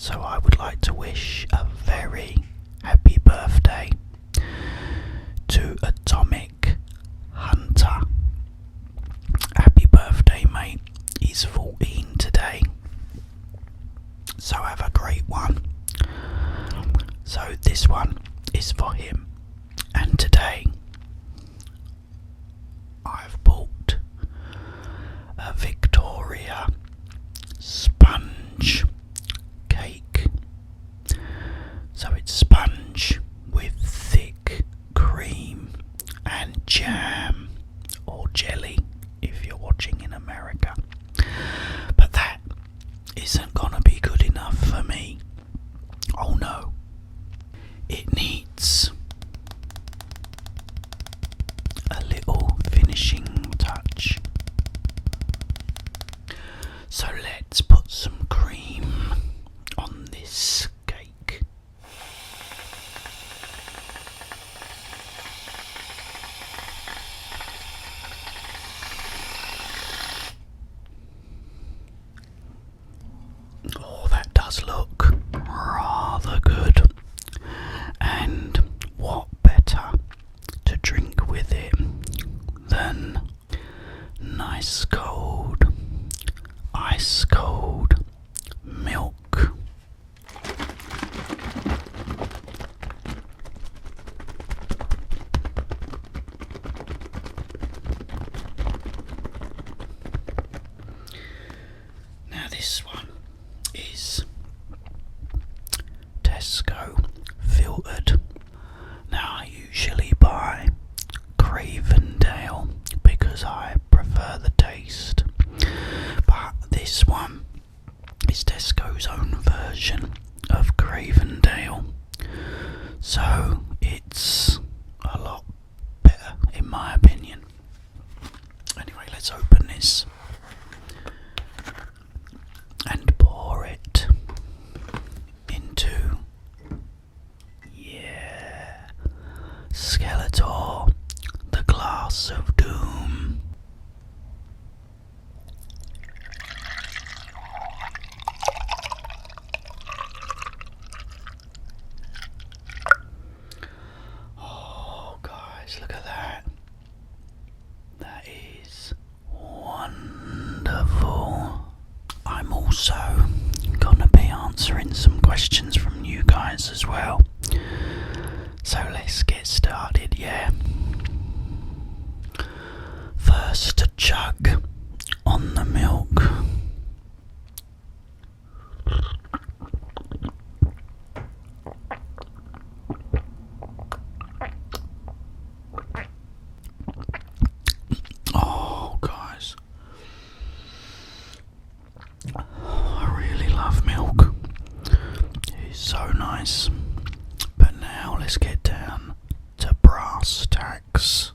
So I would like to wish a very happy birthday to Atomic Hunter. Happy birthday, mate. He's 14 today. So have a great one. So this one is for him. And today I've bought a Victoria sponge cake. So it's sponge with thick cream and jam or jelly if you're watching in America. But that isn't gonna be good enough for me. Oh no. It needs a little finishing touch. So let's put some cream on this cake. Oh, that does look rather good. And what better to drink with it than nice cold, ice cold milk. Now this one is Tesco filtered. Now I usually buy Cravendale because I prefer the taste, but this one is Tesco's own version of Cravendale, so it's a lot better in my opinion. Anyway, let's open this and pour it into, Skeletor, the glass of doom. Oh guys, look at that. That is wonderful. I'm also gonna be answering some questions from you guys as well. So let's get started, yeah. First, a chug on the milk. Oh, guys. I really love milk. It's so nice. But now let's get down to brass tacks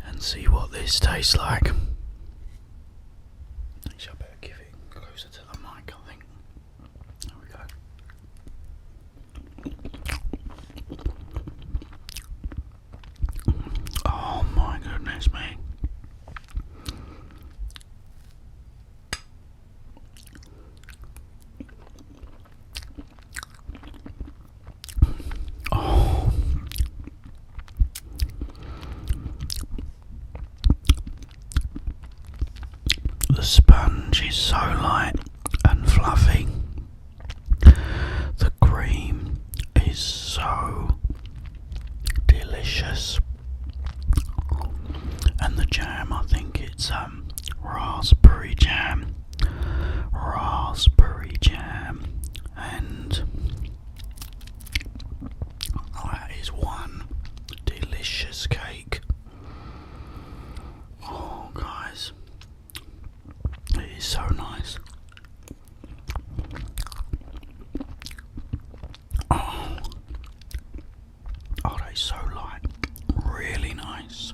and see what this tastes like. Actually, I better give it closer to the mic, I think. There we go. Oh my goodness me. The sponge is so light and fluffy. The cream is so delicious. And the jam, I think it's raspberry jam. And that is one delicious cake. Oh guys. It is so nice. Oh, that is so light. Really nice.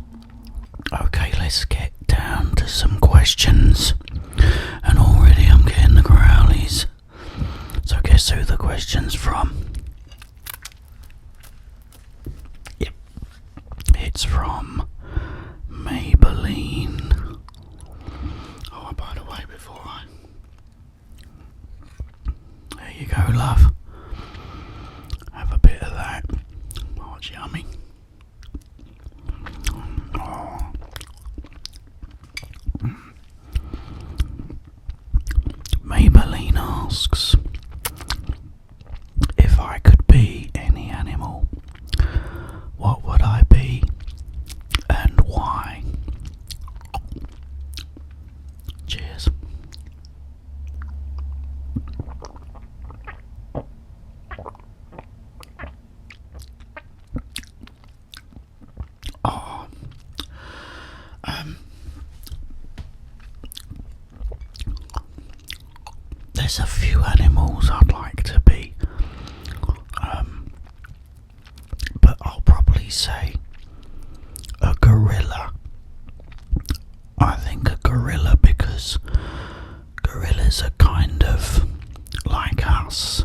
Okay, let's get down to some questions. And already I'm getting the growlies. So guess who the question's from? Yep. It's from Maybelline. Oh, by the way, before I you go, love. Have a bit of that. Oh, it's yummy. Oh. Maybelline asks, if I could be any animal, what would I be and why? Cheers. Oh, there's a few animals I'd like to be, but I'll probably say a gorilla. I think a gorilla because gorillas are kind of like us,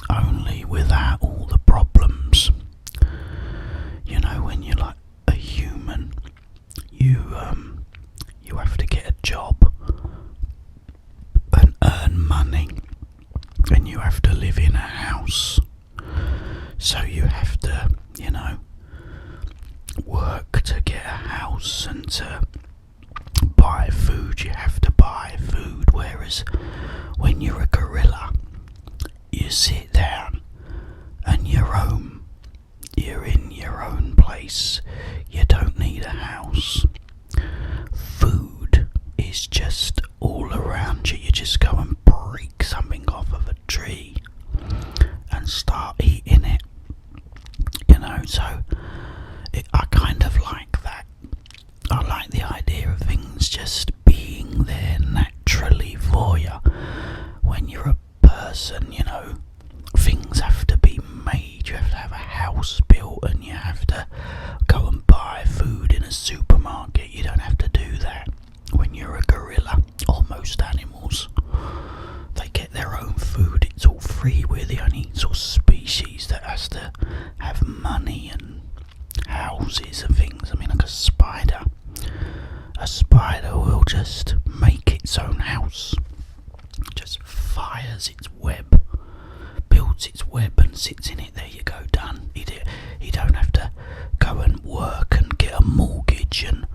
only without all the problems. You know, when you're like a human, you have to get a job and earn money, and you have to live in a house. So you have to, work to get a house, and to buy food, you have to buy food. Whereas when you're a gorilla, you sit down and you're in your own place. You don't need a house. Food is just all around you. You just go and break something off of a tree and start eating it. So I kind of like that. I like the idea of things just being there naturally for you. When you're a person, things have to be made. You have to have a house built, and you have to go and buy food in a supermarket. You don't have to do that when you're a gorilla, or most animals. They get their own food. It's all free. We're the only sort of species that has to have money and houses and things. I mean, like a spider. A spider will just make its own house. Just fires its web, builds its web and sits in it. There you go, done. He don't have to go and work and get a mortgage and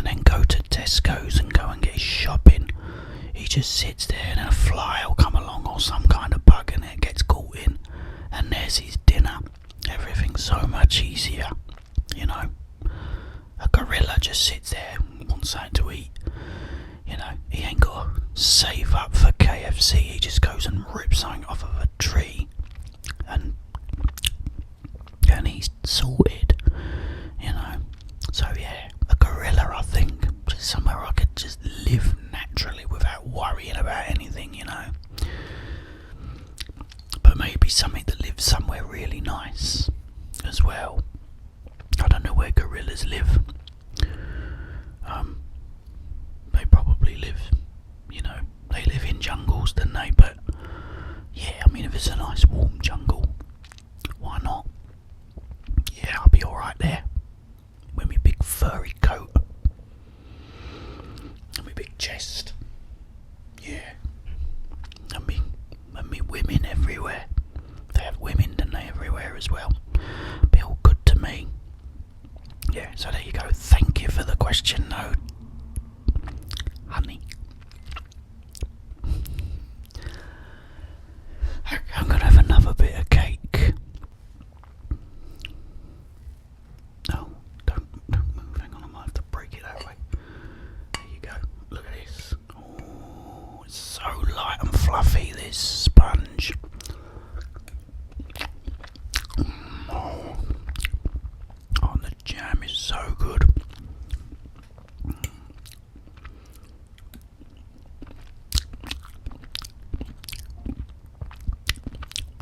then go to Tesco's and go and get his shopping. He just sits there, and a fly will come along, or some kind of bug, and it gets caught in, and there's his dinner. Everything's so much easier. A gorilla just sits there and wants something to eat. He ain't got to save up for KFC. He just goes and rips something off of a tree, and he's sorted. So yeah, a gorilla, I think, just somewhere I could just live naturally without worrying about anything. But maybe something that lives somewhere really nice as well. I don't know where gorillas live. They probably live, they live in jungles, don't they? But yeah, I mean, if it's a nice warm jungle, why not? Yeah, I'll be alright there. With my big furry coat. And my big chest. Yeah. And me women everywhere. They have women, don't they, everywhere as well. Be all good to me. Yeah, so there you go. Thank you for the question, though, honey. I'm gonna have another bit of cake. No, don't move. Hang on, I might have to break it that way. There you go. Look at this. Oh, it's so light and fluffy, this sponge. Oh, the jam is so good.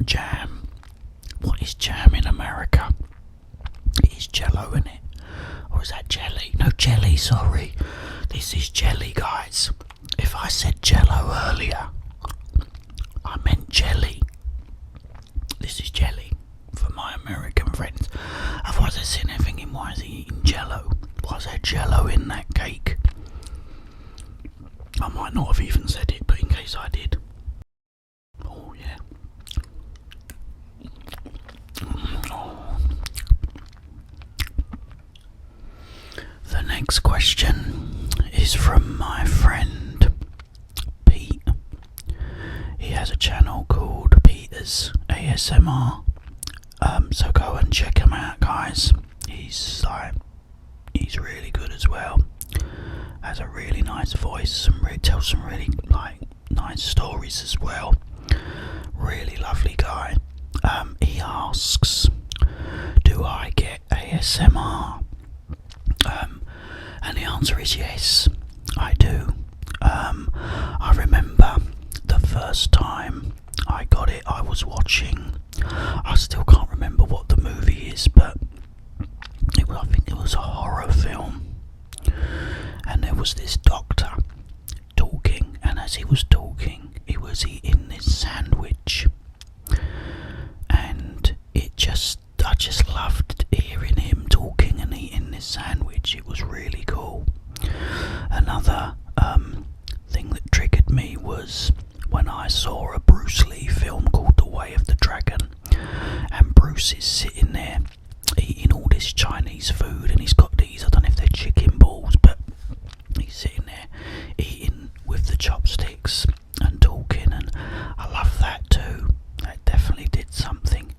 Jam. What is jam in America? It is jello, isn't it? Or is that jelly? No, jelly, sorry. This is jelly, guys. If I said jello earlier, I meant jelly. This is jelly for my American friends. Otherwise they're sitting there thinking, why is he eating jello? Why is there jello in that cake? I might not have even said it, but in case I did. Oh, from my friend Pete. He has a channel called Peter's ASMR. So go and check him out, guys. He's really good as well. Has a really nice voice and tells some really nice stories as well. Really lovely guy. He asks, do I get ASMR? And the answer is yes, I do. I remember the first time I got it, I was watching, I still can't remember what the movie is, but I think it was a horror film, and there was this doctor talking, and as he was talking, he was eating this sandwich, and I just loved hearing him talking and eating this sandwich. It was really cool. Another thing that triggered me was when I saw a Bruce Lee film called The Way of the Dragon, and Bruce is sitting there eating all this Chinese food, and he's got these, I don't know if they're chicken balls, but he's sitting there eating with the chopsticks and talking, and I love that too. That definitely did something.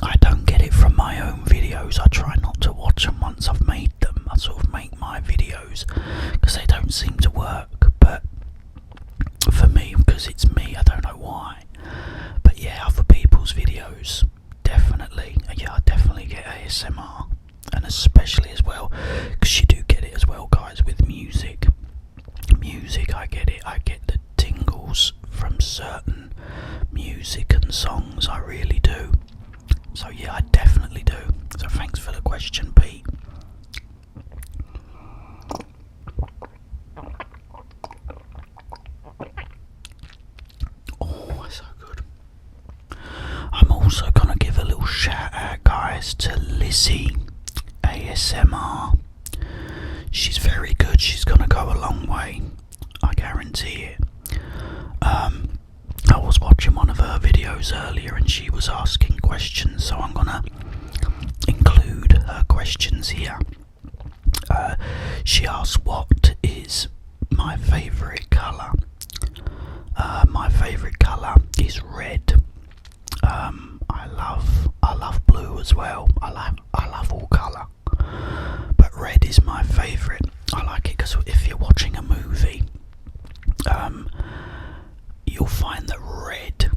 I don't get it from my own videos. I try not to watch them once I've made them. I sort of make my videos because they don't seem to work, but for me, because it's me, I don't know why. But yeah, other people's videos, definitely. Yeah, I definitely get ASMR, and especially as well, because you do get it as well, guys, with music. Music, I get it. I get the tingles from certain music and songs. I really do. So yeah, I definitely do. So thanks for the question, Pete. Oh, that's so good. I'm also gonna give a little shout out, guys, to Lizzie ASMR. She's very good. She's gonna go a long way, I guarantee it. I was watching one of her videos earlier and she was asking questions, so I'm gonna include her questions here. She asked, what is my favourite colour? My favourite colour is red. I love blue as well. I love all colour, but red is my favourite. I like it because if you're watching a movie, you'll find that red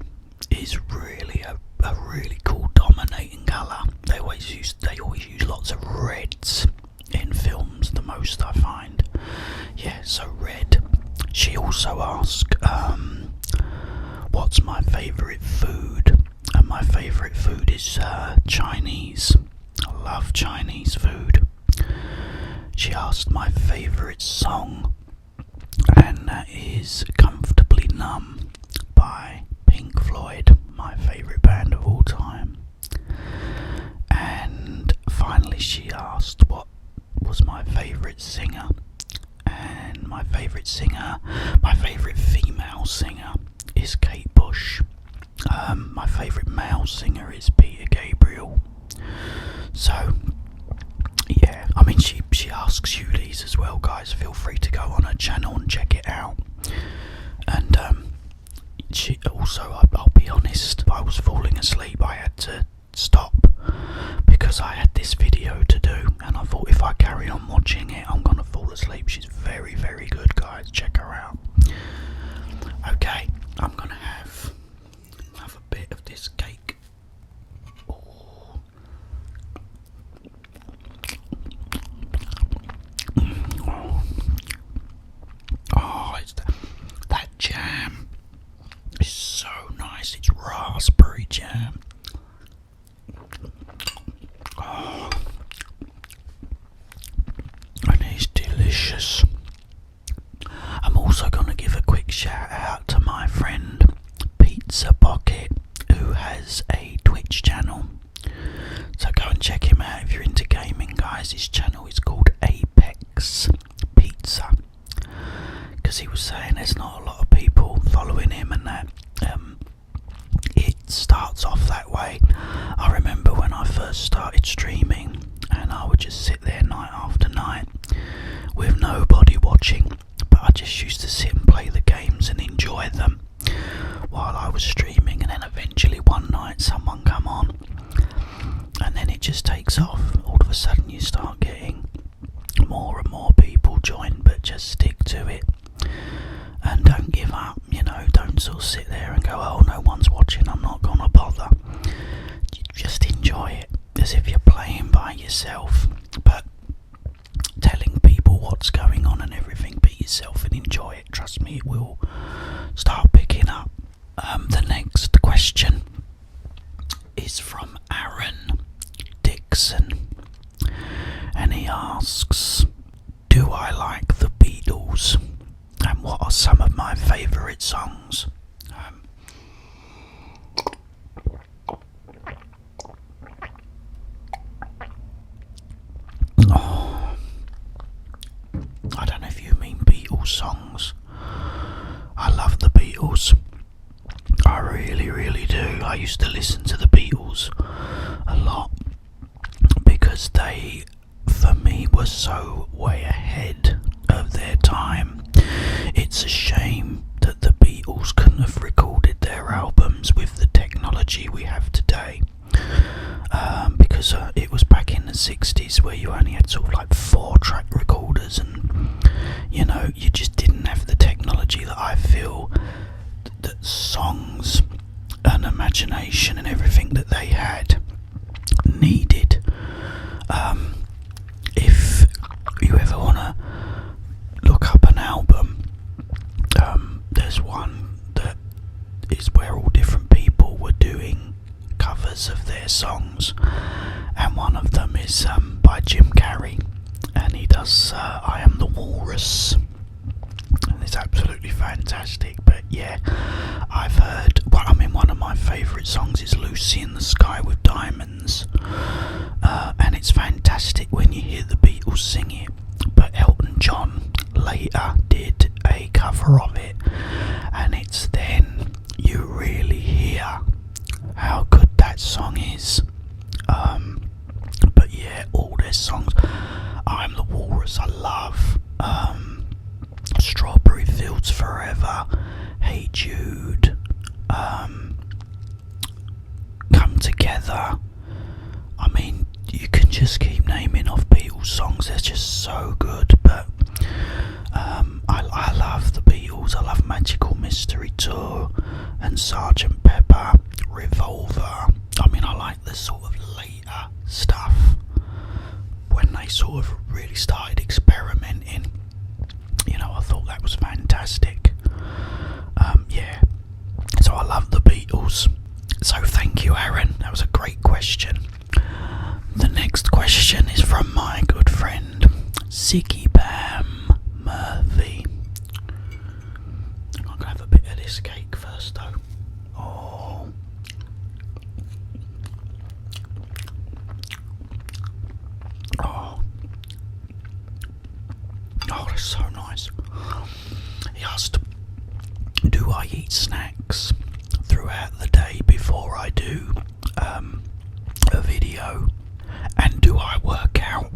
is really a really cool dominating colour. They always use lots of reds in films, the most I find. Yeah, so red. She also asked, what's my favourite food? And my favourite food is Chinese. I love Chinese food. She asked my favourite song, and that is Comfortably Numb by Pink Floyd, my favourite band of all time. And finally she asked what was my favourite singer, and my favourite female singer is Kate Bush. My favourite male singer is Peter Gabriel. So yeah, I mean she asks you these as well, guys. Feel free to go on her channel and check it out. And she also, I'll be honest, if I was falling asleep I had to stop because I had this video to do, and I thought if I carry on watching it I'm gonna fall asleep. She's very, very good, guys. Check her out. Okay, I'm gonna have a bit of this cake. Oh. Oh, it's that jam is so nice. It's raspberry jam. Oh, and it's delicious. I'm also going to give a quick shout out to my friend Pizza Pocket, who has a Twitch channel. So go and check him out if you're into gaming, guys. His channel is called Apex Pizza, because he was saying there's not a lot of people following him, and that it starts off that way. I remember when I first started streaming, and I would just sit there night after night with nobody watching, but I just used to sit and play the games and enjoy them while I was streaming, and then eventually one night someone come on and then it just takes off. All of a sudden you start getting more and more people join, but just stick to it and don't give up, don't sort of sit there and go, oh, no one's watching, I'm not gonna bother. You just enjoy it as if you're playing by yourself, but telling people what's going on and everything. Be yourself and enjoy it. Trust me, it will start picking up. The next question is from Aaron Dixon, and he asks, do I like the Beatles, and what are some of my favourite songs? I don't know if you mean Beatles songs. I love the Beatles. I really, really do. I used to listen to the Beatles a lot because they, for me, were so way ahead of their time. It's a shame that the Beatles couldn't have recorded their albums with the technology we have today. Because it was back in the 60s where you only had sort of like 4-track recorders, and you just didn't have the technology that I feel that songs and imagination and everything that they had needed. If you ever want to look up an album, there's one that is where all different people were doing covers of their songs, and one of them is by Jim Carrey, and he does I Am the Walrus, and it's absolutely fantastic. But yeah, I've heard, one of my favourite songs is Lucy in the Sky with Diamonds, and it's fantastic when you hear the Beatles sing it, but Elton John later did a cover of it, and it's then you really hear how good that song is. But yeah, all their songs, I'm the Walrus, I love. Strawberry Fields Forever, Hey Jude, Come Together. I mean, you can just keep naming off Beatles songs, they're just so good. But I love the Beatles. I love Magical Mystery Tour and Sgt. Pepper, Revolver. I mean, I like the sort of later stuff when they sort of really started experimenting. I thought that was fantastic. Yeah, so I love the Beatles. So thank you, Aaron. That was a great question. The next question is from my good friend Ziggy Bam Murphy. I'm going to have a bit of this cake first, though. Oh. Oh. Oh, that's so nice. He asked, do I eat snacks throughout the day before I do a video, and do I work out?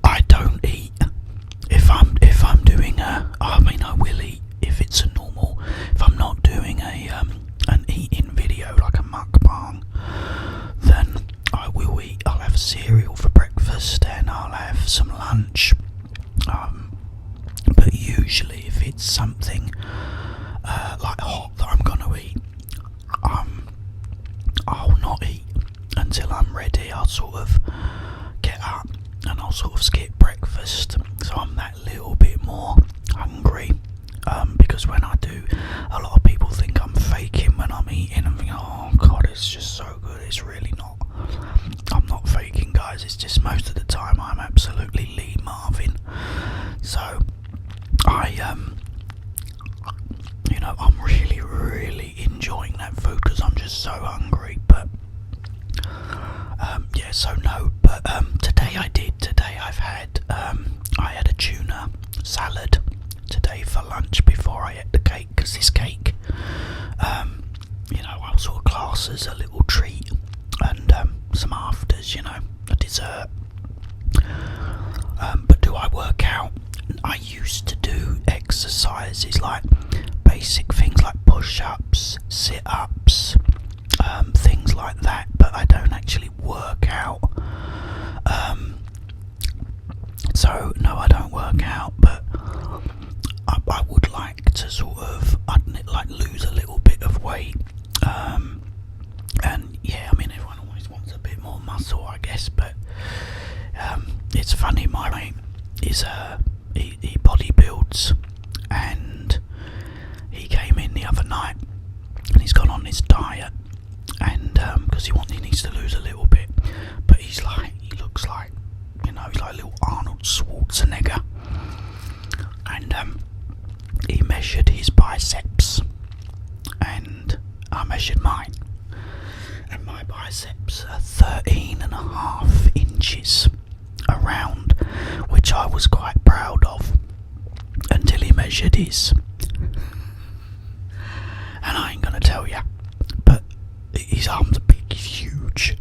I don't eat. If I'm doing I will eat if it's a normal. If I'm not doing an eating video like a mukbang, then I will eat. I'll have cereal for breakfast and I'll have some lunch. But usually, if it's something like hot that I'm gonna eat, I'll not eat until I'm ready. I'll sort of get up and I'll sort of skip breakfast, so I'm that little bit more hungry. Because when I do, a lot of people think I'm faking when I'm eating and think, oh god, it's just so good. It's really not. I'm not faking, guys. It's just most of the time I'm absolutely Lee Marvin. So I'm really, really enjoying that food because I'm just so hungry. But yeah, so no. But today I've had I had a tuna salad today for lunch before I ate the cake, because this cake, I'll sort of class as a little treat and some afters, a dessert. used to do exercises like basic things like push-ups, sit-ups, things like that, but I don't actually work out. So no, I don't work out, but I would like to sort of, like lose a little bit of weight. And yeah, I mean, everyone always wants a bit more muscle, I guess, but it's funny, my mate is he bodybuilds, and he came in the other night and he's gone on this diet, and because he needs to lose a little bit, but he looks like, he's like a little Arnold Schwarzenegger, and he measured his biceps, and I measured mine, and my biceps are 13.5 inches around, which I was quite proud of until he measured his. And I ain't gonna tell you, but his arms are big, he's huge.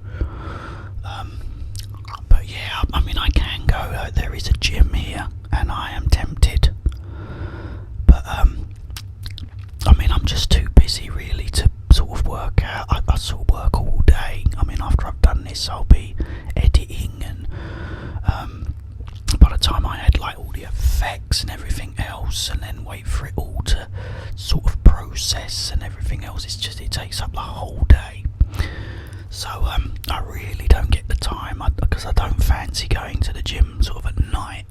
But yeah, I mean, I can go. There is a gym here, and I am tempted. But I mean, I'm just too busy really to sort of work out. I sort of work all day. I mean, after I've done this, I'll be editing, and by the time I had like all the effects and everything else, and then wait for it all to sort of process and everything else, it takes up the whole day. So I really don't get the time, because I don't fancy going to the gym sort of at night.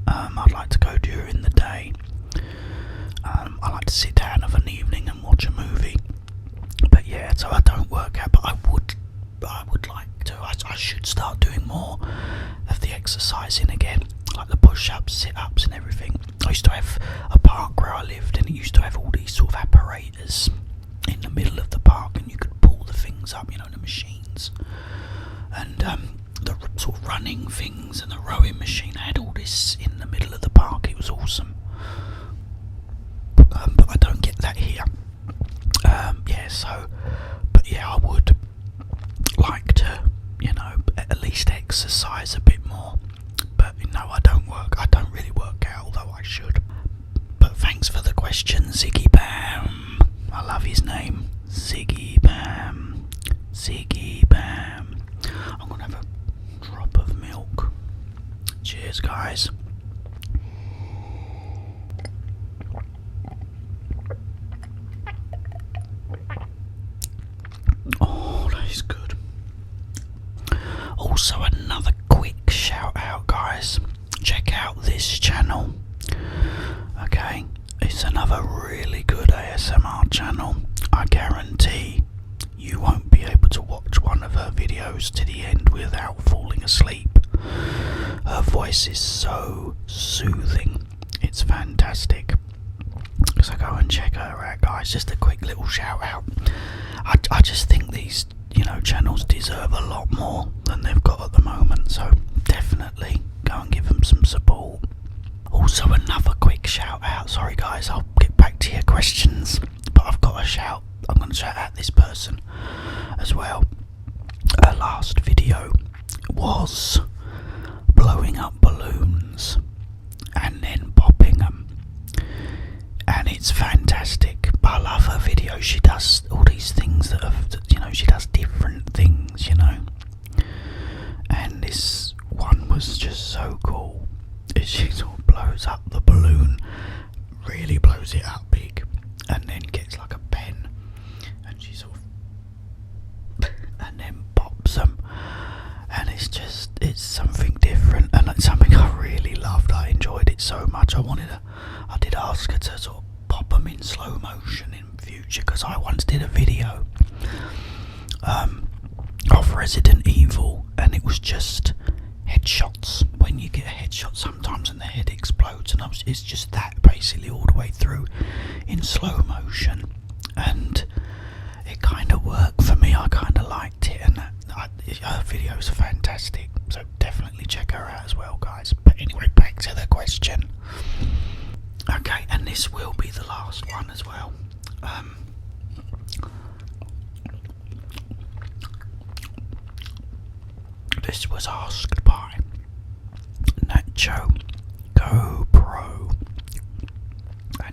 I'd like to go during the day. I like to sit down of an evening and watch a movie. But yeah, so I don't work out, but I would like to. I should start doing more of the exercising again, like the push-ups, sit-ups and everything. I used to have a park where I lived, and it used to have all these sort of apparatus in the middle of the park, and you could pull the things up, the machines, and the sort of running things, and the rowing machine. I had all this in the middle of the park. It was awesome. But I don't get that here. But yeah, I would like to, at least exercise a bit more. But no, I don't really work out, although I should. But thanks for the question, Ziggy Bam. I love his name, Ziggy Bam. Ziggy Bam. I'm gonna have a drop of milk. Cheers, guys. Oh, that is good. Also, another quick shout out, guys. Check out this channel. Okay, it's another really good ASMR channel. I guarantee you won't be able to watch one of her videos to the end without falling asleep. Her voice is so soothing. It's fantastic. So go and check her out, guys. Just a quick little shout out. I just think these, channels deserve a lot more than they've got at the moment. So definitely go and give them some support. Also, another quick shout out. Sorry, guys, I'll get back to your questions, but I've got a shout. I'm going to shout out this person as well. Her last video was blowing up balloons and then popping them, and it's fantastic. But I love her video. She does all these things that have, she does different things, and this one was just so cool. She sort of blows up the balloon, really blows it up big, and then gets like a pen, and she sort of and then pops them, and it's something different, and it's something I really loved. I enjoyed it so much. I did ask her to sort of pop them in slow motion in future, because I once did a video of Resident Evil, and it was just headshots. When you get a headshot sometimes and the head explodes, and it's just that basically all the way through in slow motion, and it kind of worked for me. I kind of liked it, and her videos are fantastic, so definitely check her out as well, guys. But anyway, back to the question. Okay, and this will be the last one as well. This was asked by Nacho GoPro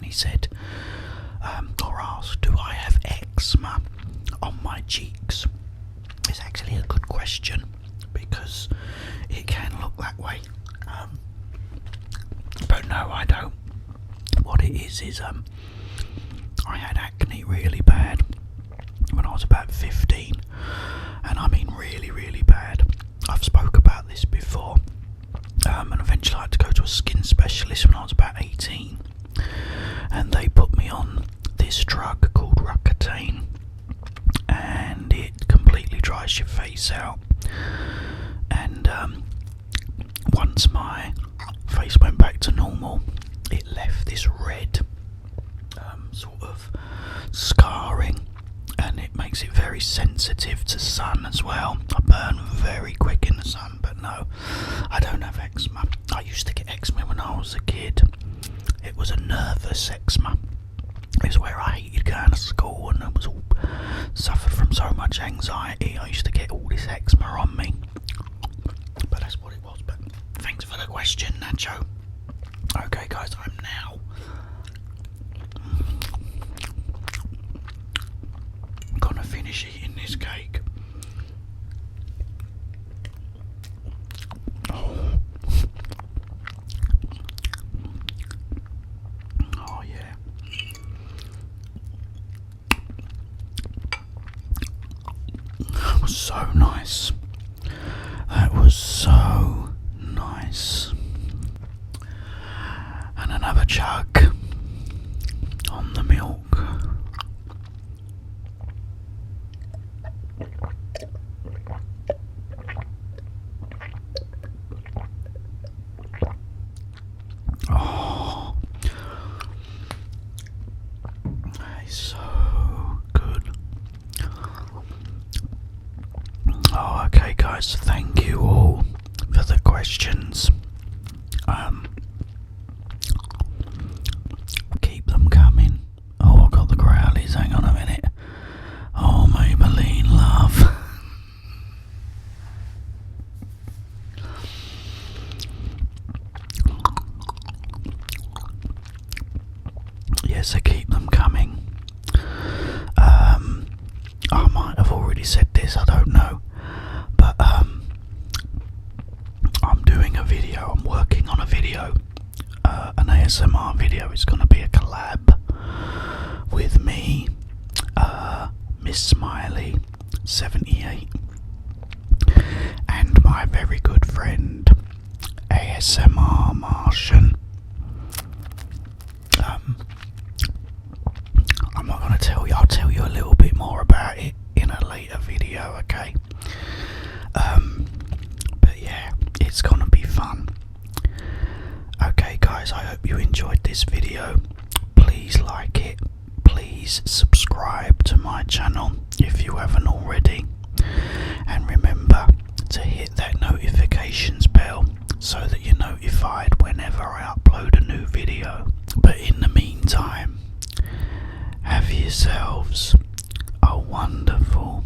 he said, or asked, do I have eczema on my cheeks? It's actually a good question because it can look that way. But no, I don't. What it is I had acne really bad when I was about 15, and I mean really, really bad. I've spoke about this before, and eventually I had to go to a skin specialist when I was about 18, and they put me on this drug called Roaccutane, and it completely dries your face out. And once my face went back to normal, it left this red sort of scarring, and it makes it very sensitive to sun as well. I burn very quick in the sun, but no, I don't have eczema. I used to get eczema when I was a kid. It was a nervous eczema. It was where I hated going to school, and I was all suffered from so much anxiety. I used to get all this eczema on me, but that's what it was. But thanks for the question, Nacho. Okay guys, I'm now gonna finish eating this cake. Oh yeah. That was so nice. That was so nice. And another chug on the milk. Oh, it's so good. Oh, okay guys, thank you all for the questions. Keep them coming. Oh, I've got the growlies, hang on a minute. Oh, Maybelline love. Yes, I keep them coming. I might have already said this, I don't know, but I'm doing a video, I'm working on a video, an ASMR video. It's going to be a collab with me, Miss Smiley 78, and my very good friend ASMR Martian. I'm not going to tell you, I'll tell you a little bit more about it in a later video, okay? But yeah, it's going to be fun. Okay guys, I hope you enjoyed this video. Please like it, please subscribe to my channel if you haven't already, and remember to hit that notifications bell so that you're notified whenever I upload a new video. But in the meantime, have yourselves a wonderful,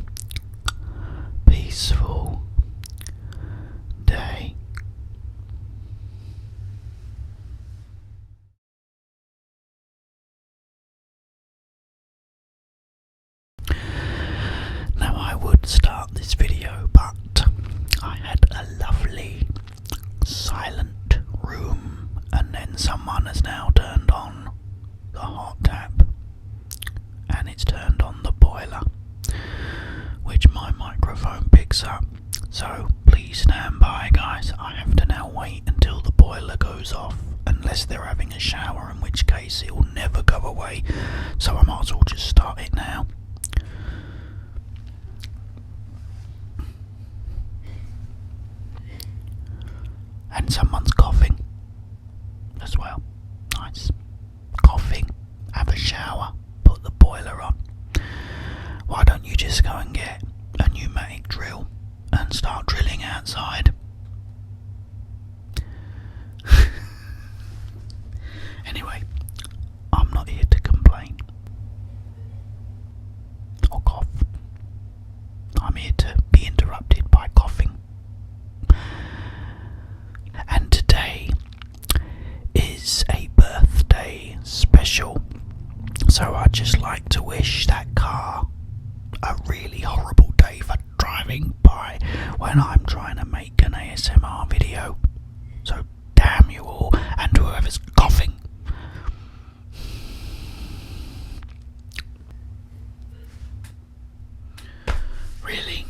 peaceful day. Now I would start this video, but I had a lovely silent room, and then someone has now turned on the hot tap, and it's turned on the boiler, which my microphone picks up. So please stand by guys, I have to now wait until the boiler goes off, unless they're having a shower, in which case it will never go away, so I might as well just start it now. And someone's coughing as well. Nice. Coughing, have a shower, put the boiler on. Why don't you just go and get a pneumatic drill and start drilling outside? Anyway, I'm not here to complain or cough. I'm here to be interrupted by coughing. And today is a birthday special. So I'd just like to wish that car a really horrible day for driving by when I'm trying to make an ASMR video. So damn you all, and whoever's coughing. Really?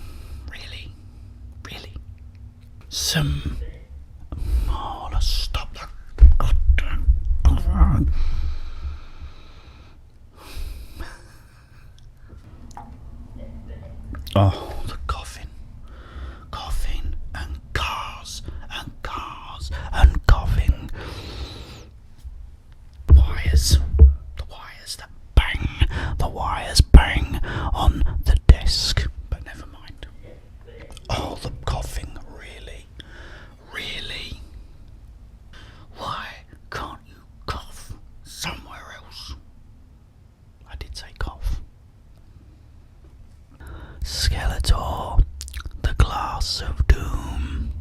Let's stop that. Oh, the coughing and cars and coughing. The wires bang on the desk, but never mind. Oh, the coughing, really? Why can't you cough somewhere else? I did say cough. Skeletor, the glass of doom,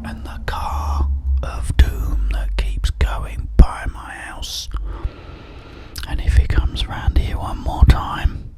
and the car of doom that keeps going by my house. And if he comes round here one more time,